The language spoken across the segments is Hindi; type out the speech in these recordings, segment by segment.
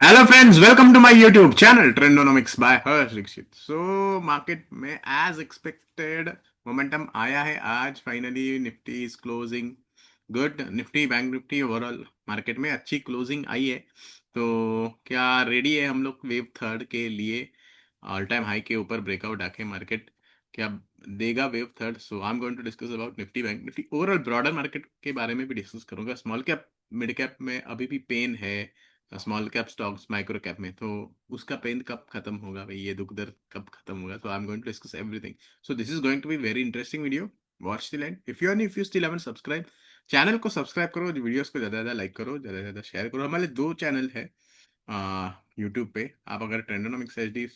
Hello friends, welcome to my YouTube channel Trendonomics by Harsh Dikshit. Market में एज एक्सपेक्टेड मोमेंटम आया है। आज finally Nifty is closing good. Nifty, bank Nifty, overall market में अच्छी क्लोजिंग आई है। तो क्या रेडी है हम लोग वेव थर्ड के लिए? ऑल टाइम हाई के ऊपर ब्रेकआउट आके मार्केट क्या देगा wave third? So I am going to discuss about Nifty, bank Nifty, overall broader market के बारे में भी डिस्कस करूंगा। स्मॉल कैप, मिड कैप में अभी भी पेन है। Small cap stocks, micro cap में, तो उसका पेन कब खत्म होगा भाई, ये दुख दर्द कब खत्म होगा? तो I am going to discuss everything. So this is going to be very interesting video. Watch till end. If you still haven't subscribe channel को, सब्सक्राइब करो, वीडियोस को ज्यादा ज्यादा लाइक करो, ज्यादा ज्यादा शेयर करो। हमारे दो चैनल है यूट्यूब पे। आप अगर ट्रेंडोनॉमिक्स एचडी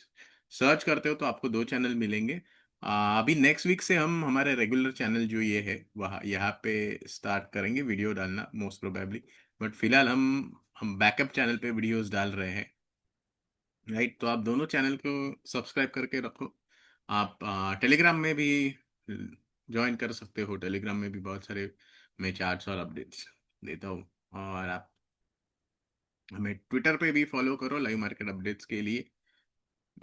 सर्च करते हो तो आपको दो चैनल मिलेंगे। अभी नेक्स्ट वीक से हम हमारे रेगुलर चैनल जो ये है वहाँ यहाँ पे स्टार्ट करेंगे वीडियो डालना मोस्ट प्रोबेबली। बट फिलहाल हम बैकअप चैनल पे वीडियोस डाल रहे हैं। राइट, तो आप दोनों चैनल को सब्सक्राइब करके रखो। आप टेलीग्राम में भी ज्वाइन कर सकते हो। टेलीग्राम में भी बहुत सारे मैं चार्ट्स और अपडेट्स देता हूँ। और आप हमें ट्विटर पे भी फॉलो करो लाइव मार्केट अपडेट्स के लिए।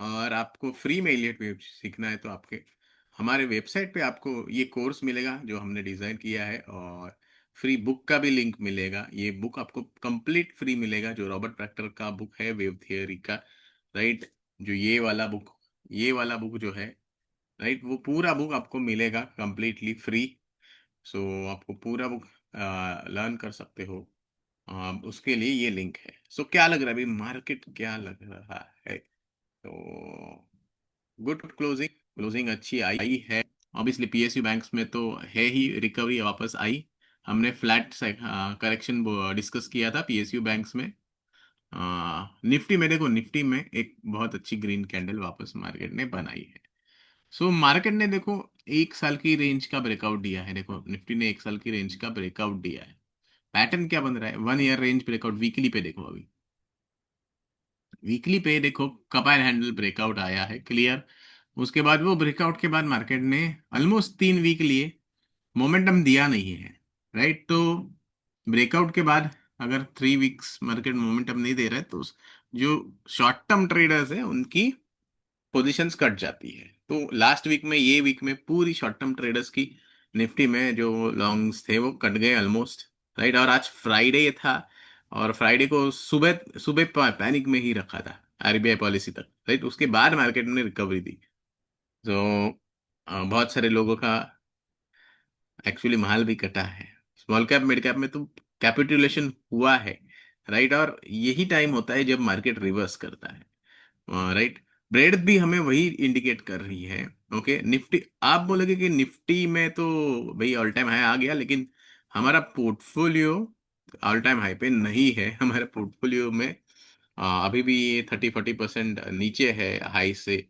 और आपको फ्री में इलियट वेव सीखना है तो आपके हमारे वेबसाइट पे आपको ये कोर्स मिलेगा जो हमने डिज़ाइन किया है। और फ्री बुक का भी लिंक मिलेगा। ये बुक आपको कंप्लीट फ्री मिलेगा, जो रॉबर्ट प्रैक्टर का बुक है वेव थियोरी का। राइट, जो ये वाला बुक जो है, राइट, वो पूरा बुक आपको मिलेगा कंप्लीटली फ्री। सो आपको पूरा बुक लर्न कर सकते हो। उसके लिए ये लिंक है। सो क्या लग रहा है अभी मार्केट, क्या लग रहा है? तो गुड क्लोजिंग, क्लोजिंग अच्छी आई है। ऑब्वियसली पीएसयू बैंक्स में तो है ही रिकवरी वापस आई। हमने फ्लैट करेक्शन डिस्कस किया था पीएसयू बैंक्स में। निफ्टी में देखो, निफ्टी में एक बहुत अच्छी ग्रीन कैंडल वापस मार्केट ने बनाई है। मार्केट ने देखो 1 साल की रेंज का ब्रेकआउट दिया है। देखो निफ्टी ने 1 साल की रेंज का ब्रेकआउट दिया है। पैटर्न क्या बन रहा है? 1 ईयर रेंज ब्रेकआउट। वीकली पे देखो, अभी वीकली पे देखो कपायर हैंडल ब्रेकआउट आया है क्लियर। उसके बाद वो ब्रेकआउट के बाद मार्केट ने ऑलमोस्ट 3 वीक लिए मोमेंटम दिया नहीं है। राइट, तो ब्रेकआउट के बाद अगर 3 वीक्स मार्केट मोमेंटम नहीं दे रहा है तो जो शॉर्ट टर्म ट्रेडर्स है उनकी पोजीशंस कट जाती है। तो लास्ट वीक में, ये वीक में पूरी शॉर्ट टर्म ट्रेडर्स की निफ्टी में जो लॉन्ग्स थे वो कट गए ऑलमोस्ट। राइट, और आज फ्राइडे था और फ्राइडे को सुबह सुबह पैनिक में ही रखा था आरबीआई पॉलिसी तक। राइट, उसके बाद मार्केट ने रिकवरी दी। तो बहुत सारे लोगों का एक्चुअली माल भी कटा है। स्मॉल कैप, मिड कैप में तो कैपिटुलेशन हुआ है। राइट, और यही टाइम होता है जब मार्केट रिवर्स करता है। राइट, ब्रेड भी हमें वही इंडिकेट कर रही है। ओके, निफ्टी आप बोलोगे कि निफ्टी में तो भाई ऑल टाइम हाई आ गया, लेकिन हमारा पोर्टफोलियो ऑल टाइम हाई पे नहीं है। हमारे पोर्टफोलियो में अभी भी 30-40% नीचे है हाई से।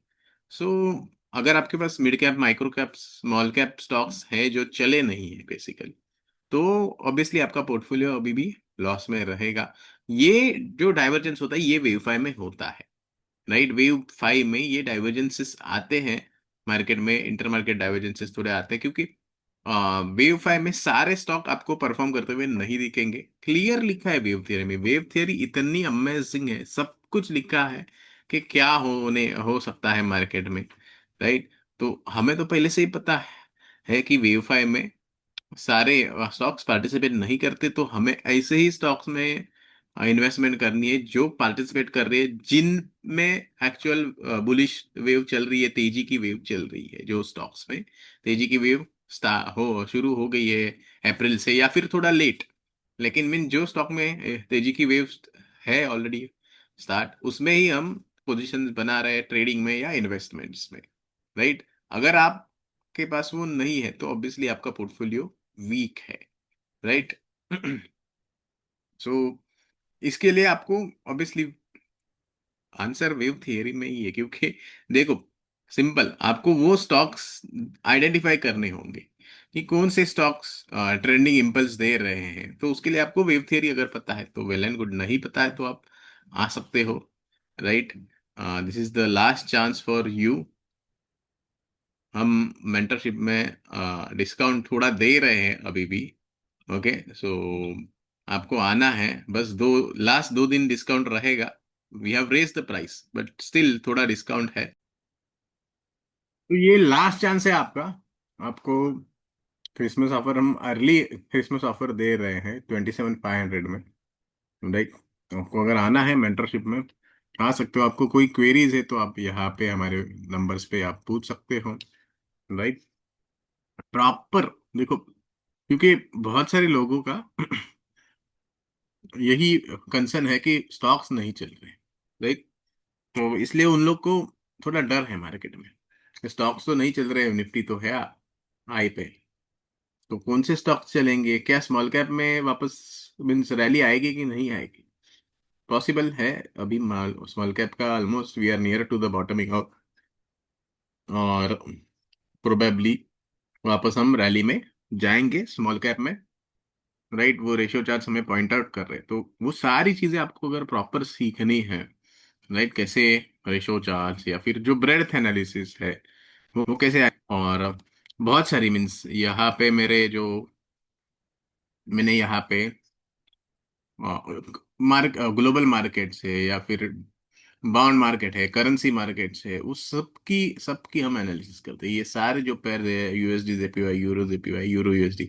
सो अगर आपके पास mid cap, micro cap, small cap stocks है जो चले नहीं है बेसिकली, तो ऑब्वियसली आपका पोर्टफोलियो अभी भी लॉस में रहेगा। ये जो डाइवर्जेंस होता है ये वेव फाइव में होता है। राइट, वेव फाइव में ये डाइवर्जेंसेस आते हैं। मार्केट में इंटर मार्केट डाइवर्जेंसेस थोड़े आते हैं क्योंकि वेव फाइव में सारे स्टॉक आपको परफॉर्म करते हुए नहीं दिखेंगे। क्लियर लिखा है वेव थियरी में। वेव थियरी इतनी अमेजिंग है, सब कुछ लिखा है कि क्या होने हो सकता है मार्केट में। राइट, तो हमें तो पहले से ही पता है कि वेव फाइव में सारे स्टॉक्स पार्टिसिपेट नहीं करते, तो हमें ऐसे ही स्टॉक्स में इन्वेस्टमेंट करनी है जो पार्टिसिपेट कर रही है, जिनमें एक्चुअल बुलिश वेव चल रही है, तेजी की वेव चल रही है। जो स्टॉक्स में तेजी की वेव हो शुरू हो गई है अप्रैल से या फिर थोड़ा लेट, लेकिन मीन जो स्टॉक में तेजी की वेव है ऑलरेडी स्टार्ट, उसमें ही हम पोजीशन बना रहे हैं ट्रेडिंग में या इन्वेस्टमेंट्स में। राइट, अगर आपके पास वो नहीं है तो ऑब्वियसली आपका पोर्टफोलियो वीक है। राइट, सो इसके लिए आपको ऑब्वियसली आंसर वेव थियरी में ही है, क्योंकि देखो सिंपल, आपको वो स्टॉक्स आइडेंटिफाई करने होंगे कि कौन से स्टॉक्स ट्रेंडिंग इंपल्स दे रहे हैं। तो उसके लिए आपको वेव थियरी अगर पता है तो वेल एंड गुड, नहीं पता है तो आप आ सकते हो। Right, this is the last chance for you. हम मेंटरशिप में डिस्काउंट थोड़ा दे रहे हैं अभी भी। ओके, सो आपको आना है, बस लास्ट 2 दिन डिस्काउंट रहेगा। We have raise the price but still थोड़ा डिस्काउंट है। तो ये लास्ट चांस है आपका। आपको क्रिसमस ऑफर, हम अर्ली क्रिसमस ऑफर दे रहे हैं 27,500 में, राइट। आपको अगर आना है मेंटरशिप में, आ सकते हो। आपको कोई क्वेरीज है तो आप यहाँ पे हमारे नंबर्स पे आप पूछ सकते हो, राइट। प्रॉपर देखो, क्योंकि बहुत सारे लोगों का यही कंसर्न है कि स्टॉक्स नहीं चल रहे, राइट। तो इसलिए उन लोग को थोड़ा डर है मार्केट में। स्टॉक्स तो नहीं चल रहे, निफ्टी तो है हाई पे, तो कौन से स्टॉक चलेंगे, क्या स्मॉल कैप में वापस मीन्स रैली आएगी कि नहीं आएगी। पॉसिबल है। अभी स्मॉल कैप का almost we are near to the bottoming out, और प्रोबेबली वापस हम रैली में जाएंगे स्मॉल कैप में, राइट। वो रेशियो चार्ट्स हमें पॉइंट आउट कर रहे हैं, तो वो सारी चीजें आपको अगर प्रॉपर सीखनी है, राइट, कैसे रेशियो चार्ट्स या फिर जो ब्रेडथ एनालिसिस है वो कैसे और बहुत सारी मीन्स यहाँ पे मेरे जो मैंने यहाँ पे ग्लोबल मार्केट से या फिर बॉन्ड मार्केट है, करेंसी मार्केट्स है, उस सबकी हम एनालिसिस करते हैं। ये सारे जो पेयर है, USD JPY, euro JPY, euro USD,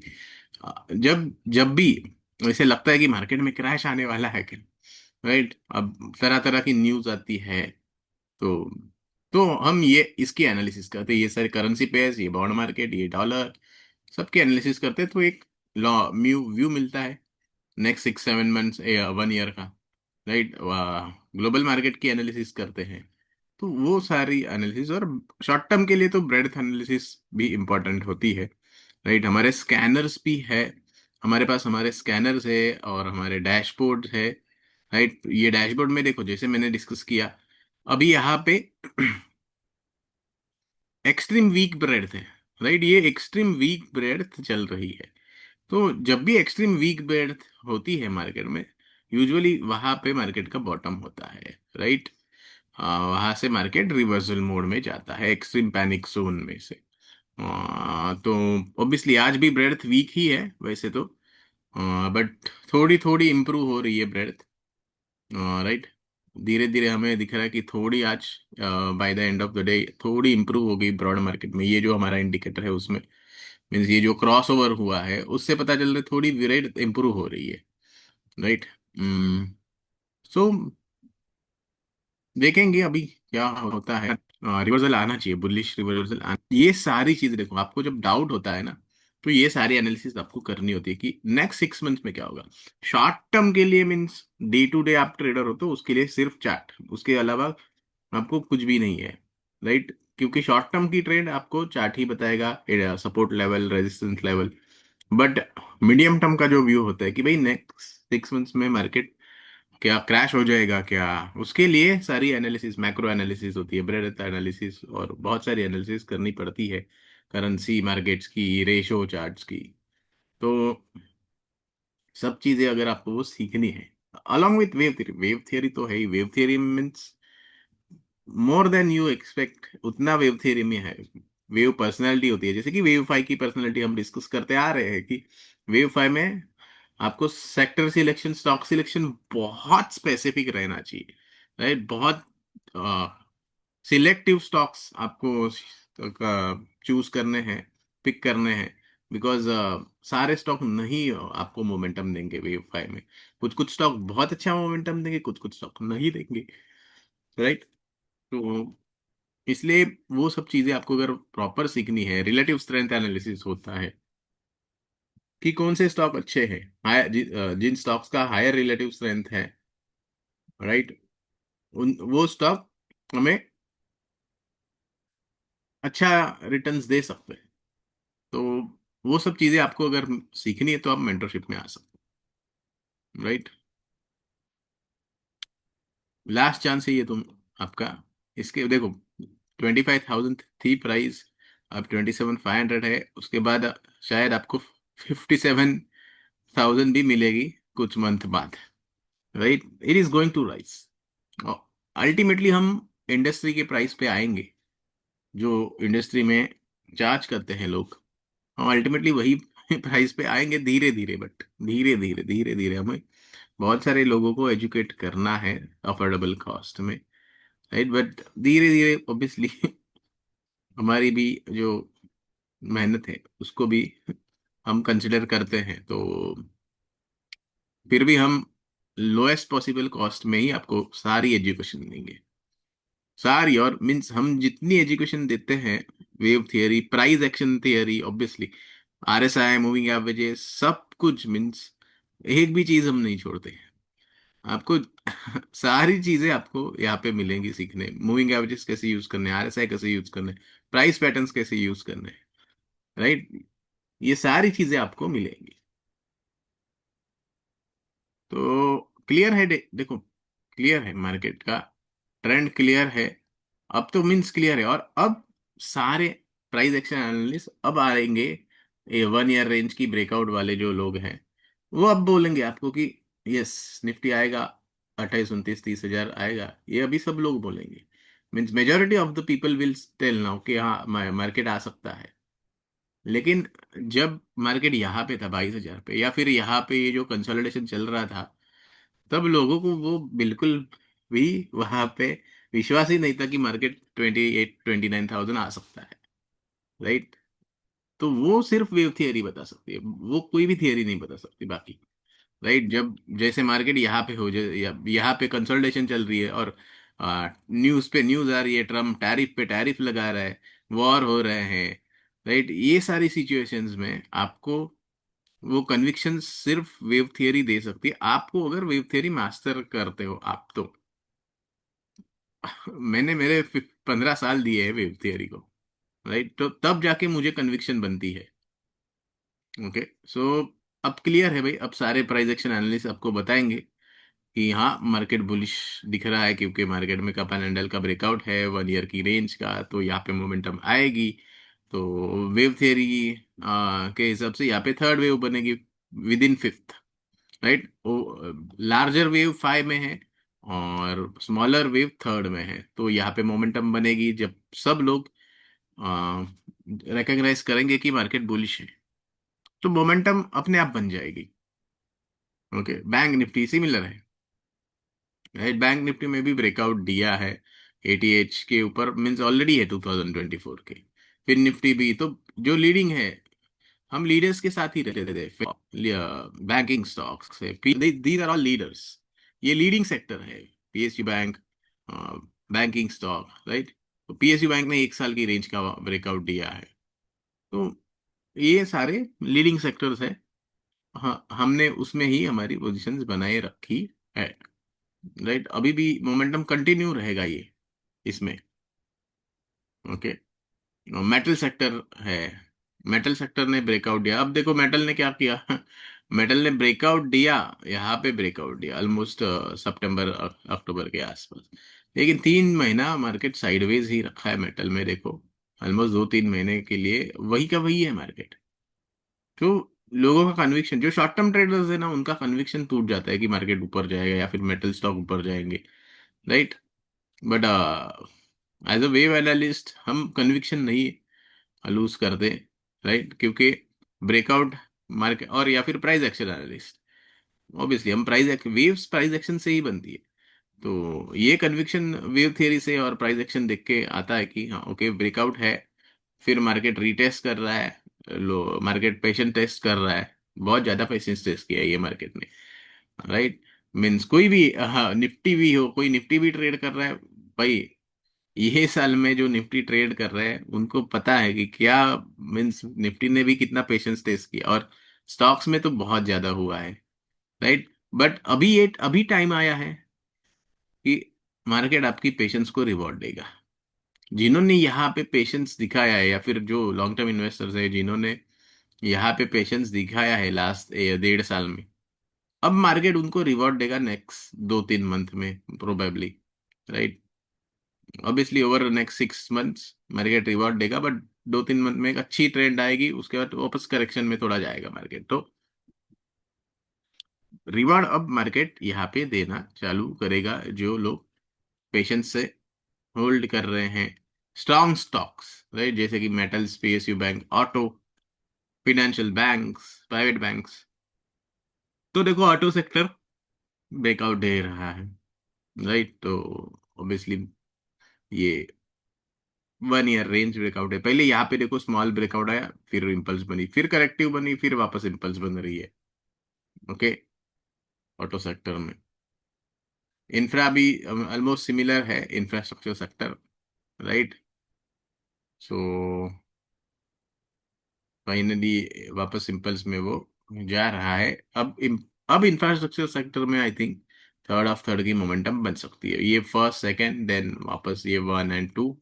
जब जब भी ऐसे लगता है कि मार्केट में क्रैश आने वाला है क्या, राइट, अब तरह तरह की न्यूज आती है, तो हम ये इसकी एनालिसिस करते हैं। ये सारे करेंसी पेयर्स, ये बॉन्ड मार्केट, ये डॉलर, सबकी एनालिसिस करते हैं, तो एक लॉ व्यू व्यू मिलता है नेक्स्ट 6-7 मंथ्स, 1 ईयर का, राइट। ग्लोबल मार्केट की एनालिसिस करते हैं, तो वो सारी एनालिसिस। और शॉर्ट टर्म के लिए तो ब्रेडथ एनालिसिस भी इम्पोर्टेंट होती है, राइट। हमारे स्कैनर्स भी है, हमारे पास हमारे स्कैनर्स है और हमारे डैशबोर्ड है, राइट। ये डैशबोर्ड में देखो, जैसे मैंने डिस्कस किया अभी यहाँ पे एक्सट्रीम वीक ब्रेडथ है, राइट। ये एक्सट्रीम वीक ब्रेडथ चल रही है। तो जब भी एक्सट्रीम वीक ब्रेडथ होती है मार्केट में, यूजुअली वहां पे मार्केट का बॉटम होता है, राइट। वहां से मार्केट रिवर्सल मोड में जाता है, एक्सट्रीम पैनिक जोन में से। तो ऑब्वियसली आज भी ब्रेडथ वीक ही है वैसे तो, बट थोड़ी थोड़ी इम्प्रूव हो रही है ब्रेडथ, राइट। धीरे धीरे हमें दिख रहा है कि थोड़ी आज by the end of the day थोड़ी इम्प्रूव हो गई ब्रॉड मार्केट में। ये जो हमारा इंडिकेटर है उसमें मीन्स ये जो क्रॉस ओवर हुआ है उससे पता चल रहा है थोड़ी रेट इम्प्रूव हो रही है, राइट। सो देखेंगे अभी क्या होता है। रिवर्सल आना चाहिए, बुलिश रिवर्सल ये सारी चीज देखो, आपको जब डाउट होता है ना, तो ये सारी एनालिसिस आपको करनी होती है कि नेक्स्ट 6 मंथ्स में क्या होगा। शॉर्ट टर्म के लिए मीन्स डे टू डे आप ट्रेडर हो तो उसके लिए सिर्फ चार्ट, उसके अलावा आपको कुछ भी नहीं है, राइट। क्योंकि शॉर्ट टर्म की ट्रेड आपको चार्ट ही बताएगा, support level, resistance level. But medium term का जो व्यू होता है कि भाई नेक्स्ट 6 मंथ्स में मार्केट क्या क्रैश हो जाएगा क्या, उसके लिए सारी एनालिसिस, मैक्रो एनालिसिस होती है, ब्रेडथ एनालिसिस, और बहुत सारी एनालिसिस करनी पड़ती है, करेंसी मार्केट्स की, रेशो चार्ट्स की। तो सब चीजें अगर आपको वो सीखनी है along with wave theory, wave theory तो है ही, wave theory means more than you expect, उतना वेव थ्योरी में है। वेव पर्सनैलिटी होती है, जैसे कि वेव फाइव की पर्सनैलिटी हम डिस्कस करते आ रहे हैं कि वेव फाइव में आपको सेक्टर सिलेक्शन, स्टॉक सिलेक्शन बहुत स्पेसिफिक रहना चाहिए, राइट। बहुत सिलेक्टिव स्टॉक्स आपको चूज करने हैं, पिक करने हैं, बिकॉज सारे स्टॉक नहीं आपको मोमेंटम देंगे वेव फाइव में। कुछ कुछ स्टॉक बहुत अच्छा मोमेंटम देंगे, कुछ कुछ स्टॉक नहीं देंगे, राइट। तो इसलिए वो सब चीजें आपको अगर प्रॉपर सीखनी है, रिलेटिव स्ट्रेंथ एनालिसिस होता है कि कौन से स्टॉक अच्छे हैं, जिन स्टॉक्स का हायर रिलेटिव स्ट्रेंथ है, राइट, उन वो स्टॉक हमें अच्छा रिटर्न्स दे सकते हैं। तो वो सब चीजें आपको अगर सीखनी है तो आप मेंटरशिप में आ सकते हो, राइट। लास्ट चांस है ये तुम आपका। इसके देखो 25,000 थी प्राइस, अब 27,500 है, उसके बाद शायद आपको 57,000 भी मिलेगी कुछ मंथ बाद, right. It is going to rise. Ultimately हम इंडस्ट्री के प्राइस पे आएंगे, जो इंडस्ट्री में चार्ज करते हैं लोग, हम अल्टीमेटली वही प्राइस पे आएंगे, धीरे धीरे, बट धीरे धीरे धीरे धीरे हमें बहुत सारे लोगों को एजुकेट करना है अफोर्डेबल कॉस्ट में, राइट। बट धीरे धीरे ऑब्वियसली हमारी भी जो मेहनत है उसको भी हम कंसिडर करते हैं, तो फिर भी हम लोएस्ट पॉसिबल कॉस्ट में ही आपको सारी एजुकेशन देंगे, सारी। और मीन्स हम जितनी एजुकेशन देते हैं, wave theory, price action theory, obviously RSI, moving averages, सब कुछ, मीन्स एक भी चीज हम नहीं छोड़ते आपको। सारी चीजें आपको यहाँ पे मिलेंगी सीखने। मूविंग एवरेजेस कैसे यूज करने, आरएसआई कैसे यूज करने, प्राइस पैटर्न्स कैसे यूज करने, राइट। ये सारी चीजें आपको मिलेंगी। तो क्लियर है, देखो क्लियर है, मार्केट का ट्रेंड क्लियर है। अब तो मीन्स क्लियर है। और अब सारे प्राइस एक्शन एनालिस्ट अब आएंगे, ये 1 ईयर रेंज की ब्रेकआउट वाले जो लोग हैं, वो अब बोलेंगे आपको कि यस, निफ्टी आएगा 28, 29, 30 हजार आएगा। ये अभी सब लोग बोलेंगे, means majority of the people will tell now कि हाँ मार्केट आ सकता है। लेकिन जब मार्केट यहाँ पे था 22 हजार पे, या फिर यहाँ पे ये जो कंसोलिडेशन चल रहा था, तब लोगों को वो बिल्कुल भी वहां पे विश्वास ही नहीं था कि मार्केट 28, 29 थाउजेंड आ सकता है, राइट। तो वो सिर्फ वेव थियरी बता सकती है, वो कोई भी थियरी नहीं बता सकती बाकी, राइट। जब जैसे मार्केट यहाँ पे हो जाए, या यहाँ पे कंसोलिडेशन चल रही है, और न्यूज पे न्यूज आ रही है, ट्रम्प टैरिफ पे टैरिफ लगा रहा है, वॉर हो रहे हैं, राइट। ये सारी सिचुएशंस में आपको वो कन्विक्शन सिर्फ वेव थियरी दे सकती है आपको, अगर वेव थियरी मास्टर करते हो आप तो। मैंने मेरे 15 साल दिए हैं वेव थियरी को, राइट। तो तब जाके मुझे कन्विक्शन बनती है। ओके, सो अब क्लियर है भाई। अब सारे प्राइस एक्शन एनालिस्ट आपको बताएंगे कि हाँ मार्केट बुलिश दिख रहा है, क्योंकि मार्केट में कप एंड हैंडल का ब्रेकआउट है 1 ईयर की रेंज का, तो यहाँ पे मोमेंटम आएगी। तो वेव थियरी के हिसाब से यहाँ पे थर्ड वेव बनेगी with in fifth, right. Larger wave 5 में है और स्मॉलर वेव थर्ड में है, तो यहाँ पे मोमेंटम बनेगी जब सब लोग रिकॉग्नाइज करेंगे कि मार्केट बुलिश है, तो मोमेंटम अपने आप बन जाएगी। ओके, बैंक निफ्टी सिमिलर है, राइट। बैंक निफ्टी में भी ब्रेकआउट दिया है 80H के ऊपर, मींस ऑलरेडी है 2024 के। फिर निफ्टी भी तो जो लीडिंग है, हम लीडर्स के साथ ही रहते थे। बैंकिंग स्टॉक्स है, दीज आर ऑल लीडर्स, ये लीडिंग सेक्टर है। PSU bank, banking stock, right. तो पीएसयू बैंक ने 1 साल की रेंज का ब्रेकआउट दिया है। तो ये सारे लीडिंग सेक्टर्स है। हाँ, हमने उसमें ही हमारी पोजीशंस बनाए रखी है, राइट। अभी भी मोमेंटम कंटिन्यू रहेगा ये इसमें। ओके, मेटल सेक्टर है। मेटल सेक्टर ने ब्रेकआउट दिया। अब देखो मेटल ने क्या किया। मेटल ने ब्रेकआउट दिया, यहाँ पे ब्रेकआउट दिया ऑलमोस्ट सितंबर अक्टूबर के आसपास। लेकिन 3 महीना मार्केट साइडवेज ही रखा है मेटल में, देखो ऑलमोस्ट 2-3 महीने के लिए वही का वही है मार्केट। तो लोगों का कन्विक्शन, जो शॉर्ट टर्म ट्रेडर्स है ना, उनका कन्विक्शन टूट जाता है कि मार्केट ऊपर जाएगा या फिर मेटल स्टॉक ऊपर जाएंगे, right. But as a wave analyst हम कन्विक्शन नहीं लूज करते, राइट। क्योंकि ब्रेकआउट मार्केट और या फिर प्राइस एक्शन एनालिस्ट, ऑब्वियसली हम वेव्स प्राइस एक्शन से ही बनती है। तो ये कन्विक्शन वेव थियरी से और प्राइस एक्शन देख के आता है कि हाँ ओके ब्रेकआउट है, फिर मार्केट रीटेस्ट कर रहा है, लो मार्केट पेशेंट टेस्ट कर रहा है, बहुत ज्यादा पेशेंस टेस्ट किया है ये मार्केट ने, राइट। मीन्स कोई भी, हाँ निफ्टी भी हो, कोई निफ्टी भी ट्रेड कर रहा है भाई, ये साल में जो निफ्टी ट्रेड कर रहे हैं उनको पता है कि क्या, मीन्स निफ्टी ने भी कितना पेशेंस टेस्ट किया, और स्टॉक्स में तो बहुत ज्यादा हुआ है, राइट। बट अभी टाइम आया है कि मार्केट आपकी पेशेंस को रिवॉर्ड देगा। जिन्होंने यहाँ पे पेशेंस दिखाया है, या फिर जो लॉन्ग टर्म इन्वेस्टर्स है जिन्होंने यहाँ पे पेशेंस दिखाया है लास्ट 1.5 साल में, अब मार्केट उनको रिवॉर्ड देगा नेक्स्ट 2-3 मंथ में probably, right. Obviously over next 6 months market reward देगा, बट 2-3 मंथ में एक अच्छी ट्रेंड आएगी, उसके बाद वापस करेक्शन में थोड़ा जाएगा मार्केट, तो रिवॉर्ड अब मार्केट यहाँ पे देना चालू करेगा जो लोग पेशेंस से होल्ड कर रहे हैं स्ट्रॉन्ग स्टॉक्स, राइट। जैसे कि metals, PSU bank, auto, financial banks, private banks. तो देखो ऑटो सेक्टर ब्रेकआउट दे रहा है, राइट। तो ऑब्वियसली ये 1 ईयर रेंज ब्रेकआउट है। पहले यहाँ पे देखो स्मॉल ब्रेकआउट आया, फिर इम्पल्स बनी, फिर करेक्टिव बनी, फिर वापस इम्पल्स बन रही है। ओके, ऑटो सेक्टर में इंफ्रा भी ऑलमोस्ट सिमिलर है, infrastructure sector, right. So finally वापस इम्पल्स में वो जा रहा है। अब इंफ्रास्ट्रक्चर सेक्टर में आई थिंक थर्ड की मोमेंटम बन सकती है। ये फर्स्ट सेकंड देन वापस ये 1 एंड 2,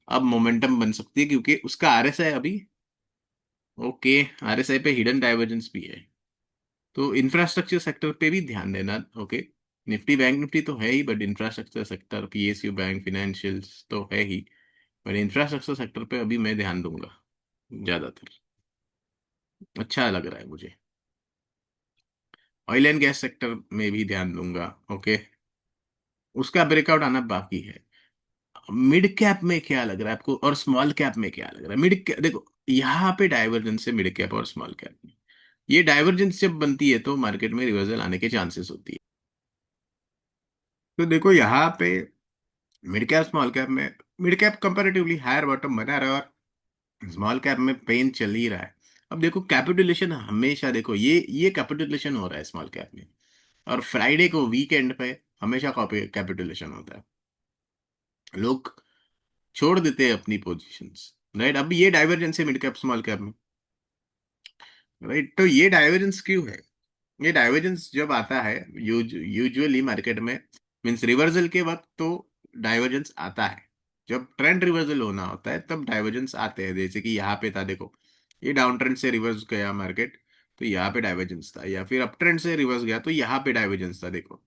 अब मोमेंटम बन सकती है क्योंकि उसका आरएसआई अभी ओके, आरएसआई पे हिडन डाइवर्जेंस भी है। तो इंफ्रास्ट्रक्चर सेक्टर पे भी ध्यान देना। ओके, निफ्टी बैंक निफ्टी तो है ही, but infrastructure sector PSU bank financials तो है ही, पर इंफ्रास्ट्रक्चर सेक्टर पे अभी मैं ध्यान दूंगा ज्यादातर। अच्छा लग रहा है मुझे। ऑयल एंड गैस सेक्टर में भी ध्यान दूंगा। ओके, उसका ब्रेकआउट आना बाकी है। मिड कैप में क्या लग रहा है आपको, और स्मॉल कैप में क्या लग रहा है? मिड कैप देखो, यहाँ पे डाइवर्जेंस है मिड कैप और स्मॉल कैप में। ये डाइवर्जेंस जब बनती है तो मार्केट में रिवर्सल आने के चांसेस होती है। तो देखो यहाँ पे मिड कैप स्मॉल कैप में, mid cap comparatively higher bottom बना रहा है, और स्मॉल कैप में पेन चल ही रहा है। अब देखो कैपिटुलेशन हमेशा, देखो ये कैपिटुलेशन हो रहा है स्मॉल कैप में, और फ्राइडे को वीकेंड पे हमेशा कैपिटुलेशन होता है। लोग छोड़ देते हैं अपनी पोजीशंस, राइट। अब ये डाइवर्जेंस है मिड कैप स्मॉल कैप में, राइट। तो ये डाइवर्जेंस क्यों है? ये डाइवर्जेंस जब आता है यूजुअली मार्केट में, मींस रिवर्सल के वक्त तो डाइवर्जेंस आता है। जब ट्रेंड रिवर्सल होना होता है तब डाइवर्जेंस आते हैं। जैसे कि यहाँ पे था देखो, ये डाउन ट्रेंड से रिवर्स गया मार्केट, तो यहाँ पे डाइवर्जेंस था, या फिर अप ट्रेंड से रिवर्स गया तो यहाँ पे डाइवर्जेंस था। देखो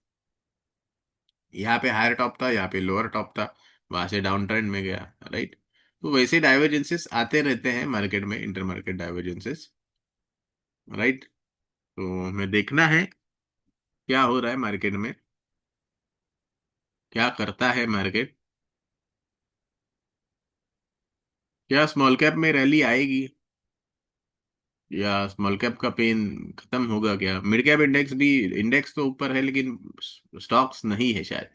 यहाँ पे हायर टॉप था, यहाँ पे लोअर टॉप था, वहां से डाउन ट्रेंड में गया, राइट। तो वैसे डाइवर्जेंसेस आते रहते हैं मार्केट में, इंटर मार्केट डाइवर्जेंसेस, राइट। तो हमें देखना है क्या हो रहा है मार्केट में, क्या करता है मार्केट। क्या स्मॉल कैप में रैली आएगी, या स्मॉल कैप का पेन खत्म होगा? क्या मिड कैप इंडेक्स भी, इंडेक्स तो ऊपर है लेकिन स्टॉक्स नहीं है शायद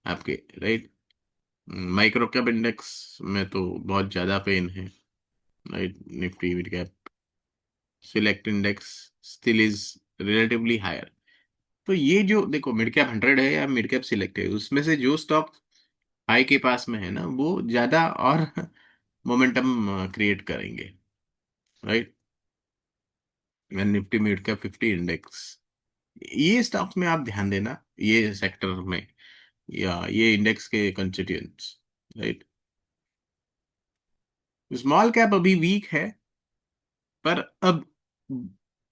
आपके, राइट। माइक्रो कैप इंडेक्स में तो बहुत ज्यादा पेन है, right. Nifty mid cap select index still is relatively higher. तो ये जो देखो मिड कैप 100 है या मिड कैप सिलेक्ट है, उसमें से जो स्टॉक हाई के पास में है ना, वो ज्यादा और मोमेंटम क्रिएट करेंगे, right. Nifty mid cap 50 index, ये स्टॉक्स में आप ध्यान देना, ये सेक्टर में, या ये इंडेक्स के कंस्टिट्यूएंट्स, राइट। स्मॉल कैप अभी वीक है, पर अब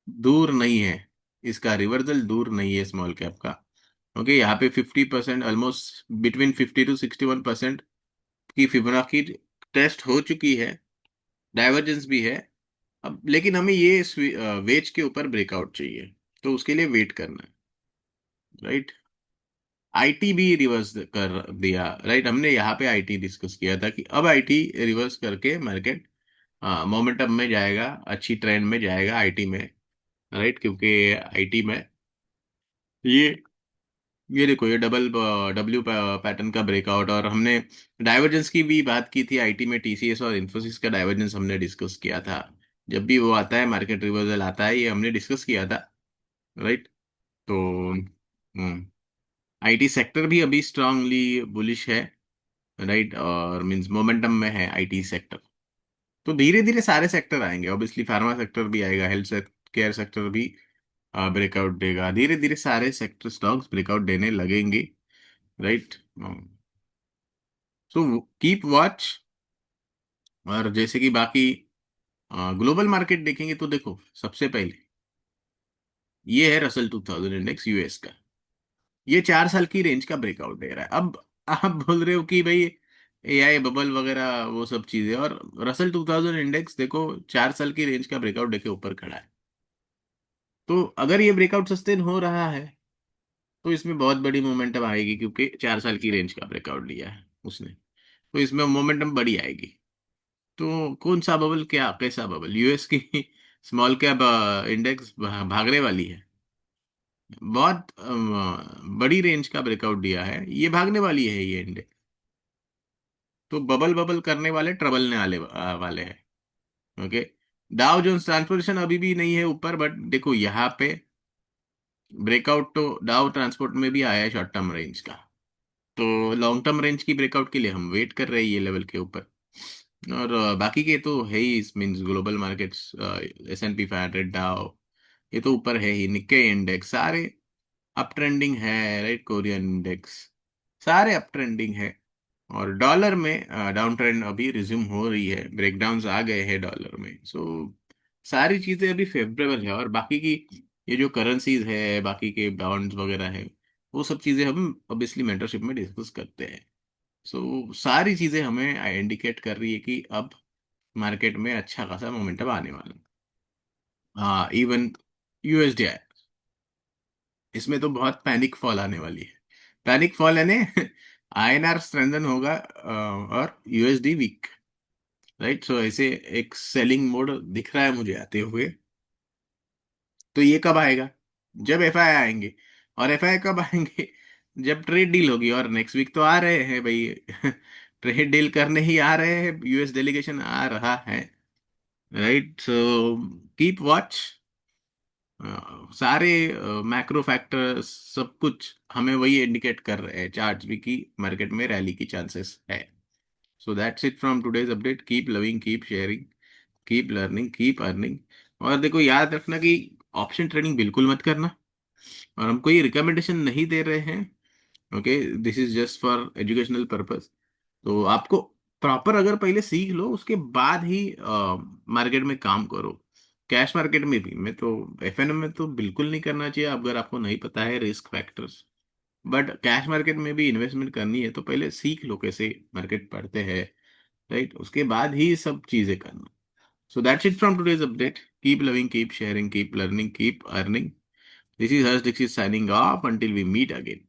दूर नहीं है, इसका रिवर्सल दूर नहीं है स्मॉल कैप का। ओके, यहाँ पे 50%, ऑलमोस्ट बिटवीन 50 to 61% की फिबोनाची टेस्ट हो चुकी है, डाइवर्जेंस भी है। अब लेकिन हमें ये वेज के ऊपर ब्रेकआउट चाहिए, तो उसके लिए वेट करना है, राइट। आईटी भी रिवर्स कर दिया, राइट। हमने यहाँ पे आईटी डिस्कस किया था कि अब आईटी रिवर्स करके मार्केट मोमेंटम में जाएगा, अच्छी ट्रेंड में जाएगा आईटी में, राइट। क्योंकि आईटी में ये ये देखो, ये डब्ल्यू पैटर्न का ब्रेकआउट, और हमने डाइवर्जेंस की भी बात की थी आईटी में, टीसीएस और इन्फोसिस का डाइवर्जेंस हमने डिस्कस किया था। जब भी वो आता है मार्केट रिवर्सल आता है, ये हमने डिस्कस किया था, राइट। तो आईटी सेक्टर भी अभी स्ट्रांगली बुलिश है, राइट, और मींस मोमेंटम में है आईटी सेक्टर। तो धीरे धीरे सारे सेक्टर आएंगे, ऑब्वियसली फार्मा सेक्टर भी आएगा, हेल्थ केयर सेक्टर भी ब्रेकआउट देगा, धीरे धीरे सारे सेक्टर स्टॉक्स ब्रेकआउट देने लगेंगे, राइट। So keep watch. और जैसे कि बाकी ग्लोबल मार्केट देखेंगे तो देखो, सबसे पहले ये है रसल 2000 इंडेक्स यूएस का, ये 4 साल की रेंज का ब्रेकआउट दे रहा है। अब आप बोल रहे हो कि भाई एआई बबल वगैरह वो सब चीजें, और रसल 2000 इंडेक्स देखो 4 साल की रेंज का ब्रेकआउट देके ऊपर खड़ा है। तो अगर ये ब्रेकआउट सस्टेन हो रहा है तो इसमें बहुत बड़ी मोमेंटम आएगी, क्योंकि 4 साल की रेंज का ब्रेकआउट लिया है उसने, तो इसमें मोमेंटम बड़ी आएगी। तो कौन सा बबल, क्या कैसा बबल? यूएस की स्मॉल कैप इंडेक्स भागने वाली है, बहुत बड़ी रेंज का ब्रेकआउट दिया है, ये भागने वाली है ये इंडेक्स। तो बबल बबल करने वाले ट्रबल ने वाले हैं। ओके। डाउ जोन्स ट्रांसपोर्टेशन अभी भी नहीं है ऊपर, बट देखो यहाँ पे ब्रेकआउट तो डाउ ट्रांसपोर्ट में भी आया है शॉर्ट टर्म रेंज का। तो लॉन्ग टर्म रेंज की ब्रेकआउट के लिए हम वेट कर रहे हैं ये लेवल के ऊपर। और बाकी के तो है ही, मीन्स ग्लोबल मार्केट्स, S&P 500, डाउ, ये तो ऊपर है ही। निक्के इंडेक्स सारे अप ट्रेंडिंग है, राइट। कोरियन इंडेक्स सारे अप ट्रेंडिंग है। और डॉलर में डाउन ट्रेंड अभी रिज्यूम हो रही है, ब्रेकडाउन्स आ गए हैं डॉलर में। सो सारी चीजें अभी फेवरेबल है। और बाकी की ये जो करेंसीज है, बाकी के बॉन्ड्स वगैरह है, वो सब चीजें हम ऑब्वियसली मेंटरशिप में डिस्कस करते हैं। सो सारी चीजें हमें इंडिकेट कर रही है कि अब मार्केट में अच्छा खासा मोमेंटम आने वाला है। हाँ, इवन USD इसमें तो बहुत पैनिक फॉल आने वाली है। पैनिक फॉल यानी INR स्ट्रेंथन होगा और USD वीक, राइट। सो ऐसे एक सेलिंग मोड दिख रहा है मुझे आते हुए। तो ये कब आएगा? जब FI आएंगे। और FI कब आएंगे? जब ट्रेड डील होगी। और नेक्स्ट वीक तो आ रहे हैं भाई। ट्रेड डील करने ही आ रहे हैं, US डेलीगेशन आ रहा है, राइट। So keep watch. सारे मैक्रो फैक्टर्स सब कुछ हमें वही इंडिकेट कर रहे हैं चार्ट्स भी कि मार्केट में रैली की चांसेस है। सो that's it from today's update. Keep loving, keep sharing, keep learning, keep earning. और देखो याद रखना कि ऑप्शन ट्रेडिंग बिल्कुल मत करना। और हम कोई रिकमेंडेशन नहीं दे रहे हैं। Okay, this is just for educational purpose. तो आपको प्रॉपर अगर पहले सीख लो, उसके बाद ही मार्केट में काम करो। कैश मार्केट में भी, मैं तो FNM में तो बिल्कुल नहीं करना चाहिए अगर आपको नहीं पता है risk factors. But cash market में भी इन्वेस्टमेंट करनी है तो पहले सीख लो कैसे मार्केट पढ़ते हैं, राइट। उसके बाद ही सब चीजें करना। So that's it from today's update. Keep loving, keep sharing, keep learning, keep earning. This is Harsh Dikshit signing off until we meet again.